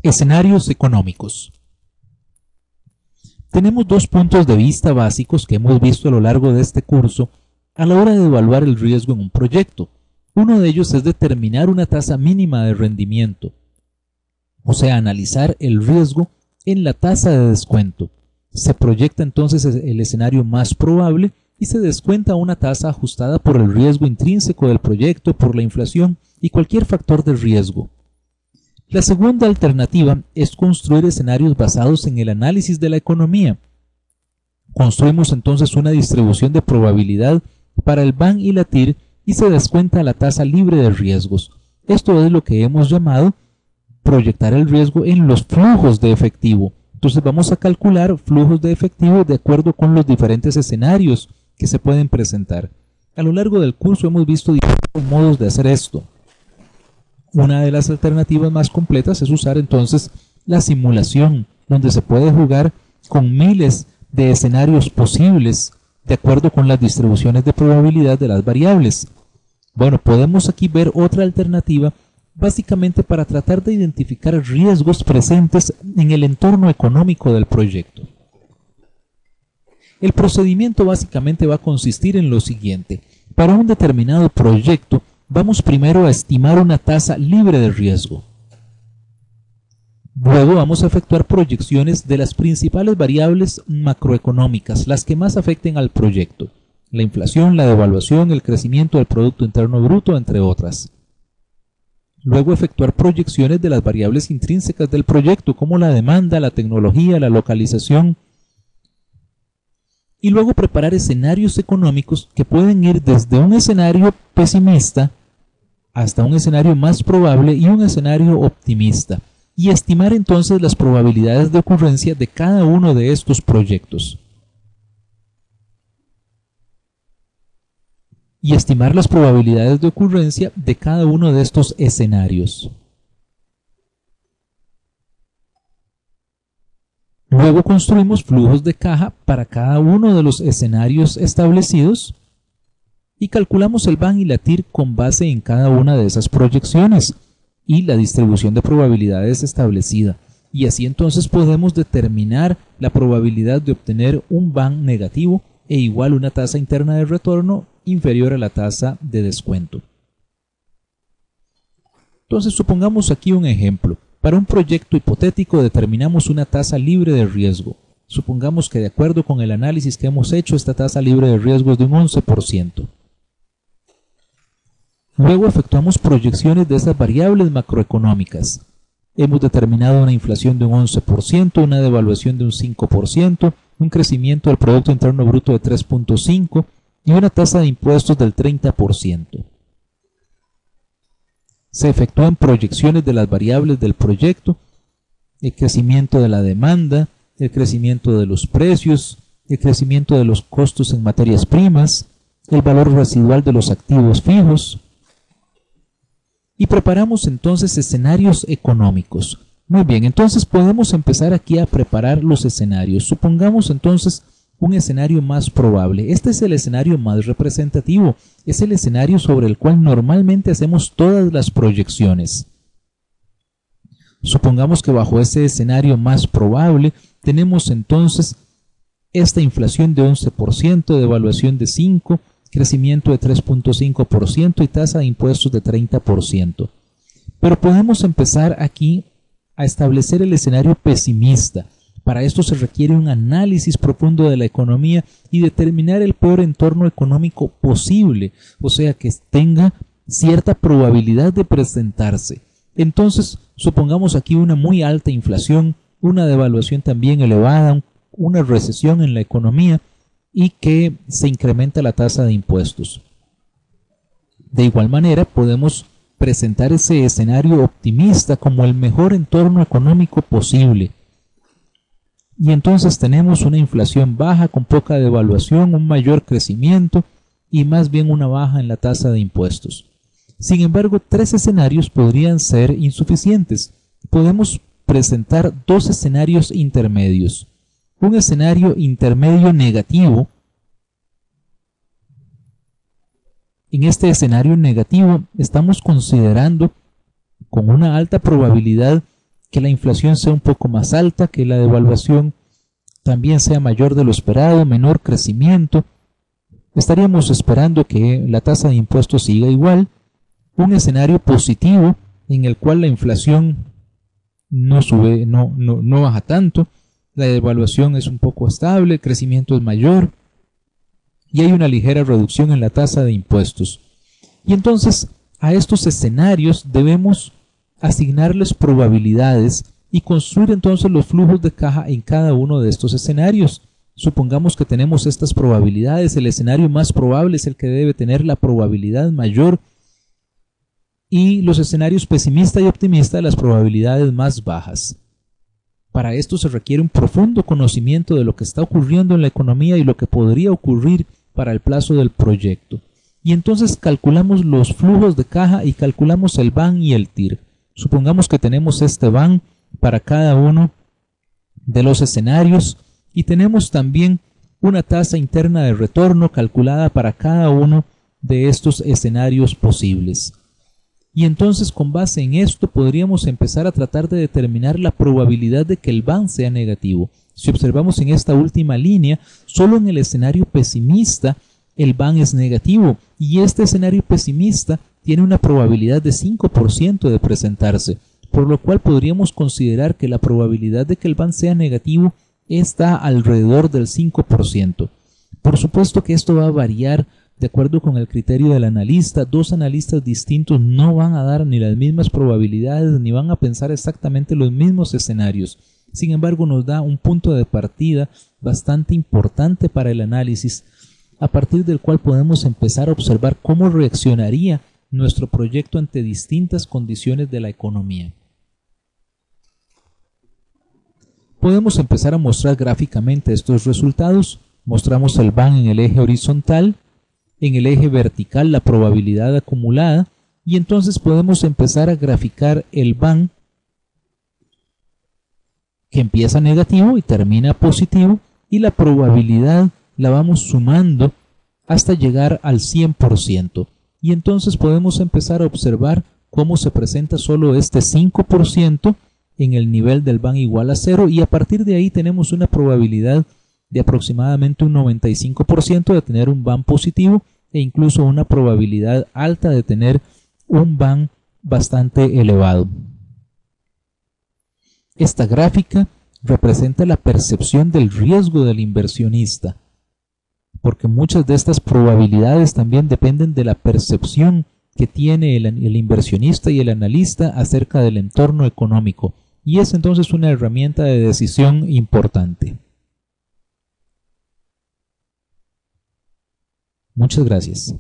Escenarios económicos. Tenemos dos puntos de vista básicos que hemos visto a lo largo de este curso a la hora de evaluar el riesgo en un proyecto. Uno de ellos es determinar una tasa mínima de rendimiento, o sea, analizar el riesgo en la tasa de descuento. Se proyecta entonces el escenario más probable y se descuenta una tasa ajustada por el riesgo intrínseco del proyecto, por la inflación y cualquier factor de riesgo. La segunda alternativa es construir escenarios basados en el análisis de la economía. Construimos entonces una distribución de probabilidad para el BAN y la TIR y se descuenta la tasa libre de riesgos. Esto es lo que hemos llamado proyectar el riesgo en los flujos de efectivo. Entonces vamos a calcular flujos de efectivo de acuerdo con los diferentes escenarios que se pueden presentar. A lo largo del curso hemos visto diferentes modos de hacer esto. Una de las alternativas más completas es usar entonces la simulación, donde se puede jugar con miles de escenarios posibles de acuerdo con las distribuciones de probabilidad de las variables. Bueno, podemos aquí ver otra alternativa básicamente para tratar de identificar riesgos presentes en el entorno económico del proyecto. El procedimiento básicamente va a consistir en lo siguiente. Para un determinado proyecto, vamos primero a estimar una tasa libre de riesgo. Luego vamos a efectuar proyecciones de las principales variables macroeconómicas, las que más afecten al proyecto: la inflación, la devaluación, el crecimiento del Producto Interno Bruto, entre otras. Luego efectuar proyecciones de las variables intrínsecas del proyecto, como la demanda, la tecnología, la localización. Y luego preparar escenarios económicos que pueden ir desde un escenario pesimista hasta un escenario más probable y un escenario optimista, y estimar entonces las probabilidades de ocurrencia de cada uno de estos proyectos. Y estimar las probabilidades de ocurrencia de cada uno de estos escenarios. Luego construimos flujos de caja para cada uno de los escenarios establecidos y calculamos el BAN y la TIR con base en cada una de esas proyecciones y la distribución de probabilidades establecida. Y así entonces podemos determinar la probabilidad de obtener un BAN negativo e igual una tasa interna de retorno inferior a la tasa de descuento. Entonces supongamos aquí un ejemplo. Para un proyecto hipotético determinamos una tasa libre de riesgo. Supongamos que de acuerdo con el análisis que hemos hecho, esta tasa libre de riesgo es de un 11%. Luego efectuamos proyecciones de esas variables macroeconómicas. Hemos determinado una inflación de un 11%, una devaluación de un 5%, un crecimiento del Producto Interno Bruto de 3.5% y una tasa de impuestos del 30%. Se efectúan proyecciones de las variables del proyecto, el crecimiento de la demanda, el crecimiento de los precios, el crecimiento de los costos en materias primas, el valor residual de los activos fijos. Y preparamos entonces escenarios económicos. Muy bien, entonces podemos empezar aquí a preparar los escenarios. Supongamos entonces un escenario más probable. Este es el escenario más representativo. Es el escenario sobre el cual normalmente hacemos todas las proyecciones. Supongamos que bajo ese escenario más probable tenemos entonces esta inflación de 11%, devaluación de 5%, crecimiento de 3.5% y tasa de impuestos de 30%. Pero podemos empezar aquí a establecer el escenario pesimista. Para esto se requiere un análisis profundo de la economía y determinar el peor entorno económico posible, o sea que tenga cierta probabilidad de presentarse. Entonces, supongamos aquí una muy alta inflación, una devaluación también elevada, una recesión en la economía y que se incrementa la tasa de impuestos. De igual manera, podemos presentar ese escenario optimista como el mejor entorno económico posible. Y entonces tenemos una inflación baja con poca devaluación, un mayor crecimiento y más bien una baja en la tasa de impuestos. Sin embargo, tres escenarios podrían ser insuficientes. Podemos presentar dos escenarios intermedios. Un escenario intermedio negativo. En este escenario negativo estamos considerando con una alta probabilidad que la inflación sea un poco más alta, que la devaluación también sea mayor de lo esperado, menor crecimiento. Estaríamos esperando que la tasa de impuestos siga igual, un escenario positivo en el cual la inflación no sube, no baja tanto, la devaluación es un poco estable, el crecimiento es mayor y hay una ligera reducción en la tasa de impuestos. Y entonces a estos escenarios debemos asignarles probabilidades y construir entonces los flujos de caja en cada uno de estos escenarios. Supongamos que tenemos estas probabilidades, el escenario más probable es el que debe tener la probabilidad mayor y los escenarios pesimista y optimista las probabilidades más bajas. Para esto se requiere un profundo conocimiento de lo que está ocurriendo en la economía y lo que podría ocurrir para el plazo del proyecto. Y entonces calculamos los flujos de caja y calculamos el BAN y el TIR. Supongamos que tenemos este BAN para cada uno de los escenarios y tenemos también una tasa interna de retorno calculada para cada uno de estos escenarios posibles. Y entonces con base en esto podríamos empezar a tratar de determinar la probabilidad de que el BAN sea negativo. Si observamos en esta última línea, solo en el escenario pesimista el BAN es negativo y este escenario pesimista tiene una probabilidad de 5% de presentarse, por lo cual podríamos considerar que la probabilidad de que el BAN sea negativo está alrededor del 5%. Por supuesto que esto va a variar de acuerdo con el criterio del analista. Dos analistas distintos no van a dar ni las mismas probabilidades ni van a pensar exactamente los mismos escenarios. Sin embargo, nos da un punto de partida bastante importante para el análisis, a partir del cual podemos empezar a observar cómo reaccionaría nuestro proyecto ante distintas condiciones de la economía. Podemos empezar a mostrar gráficamente estos resultados. Mostramos el BAN en el eje horizontal, en el eje vertical la probabilidad acumulada y entonces podemos empezar a graficar el BAN que empieza negativo y termina positivo y la probabilidad la vamos sumando hasta llegar al 100% y entonces podemos empezar a observar cómo se presenta solo este 5% en el nivel del BAN igual a 0 y a partir de ahí tenemos una probabilidad de aproximadamente un 95% de tener un BAN positivo e incluso una probabilidad alta de tener un BAN bastante elevado. Esta gráfica representa la percepción del riesgo del inversionista, porque muchas de estas probabilidades también dependen de la percepción que tiene el inversionista y el analista acerca del entorno económico, y es entonces una herramienta de decisión importante. Muchas gracias.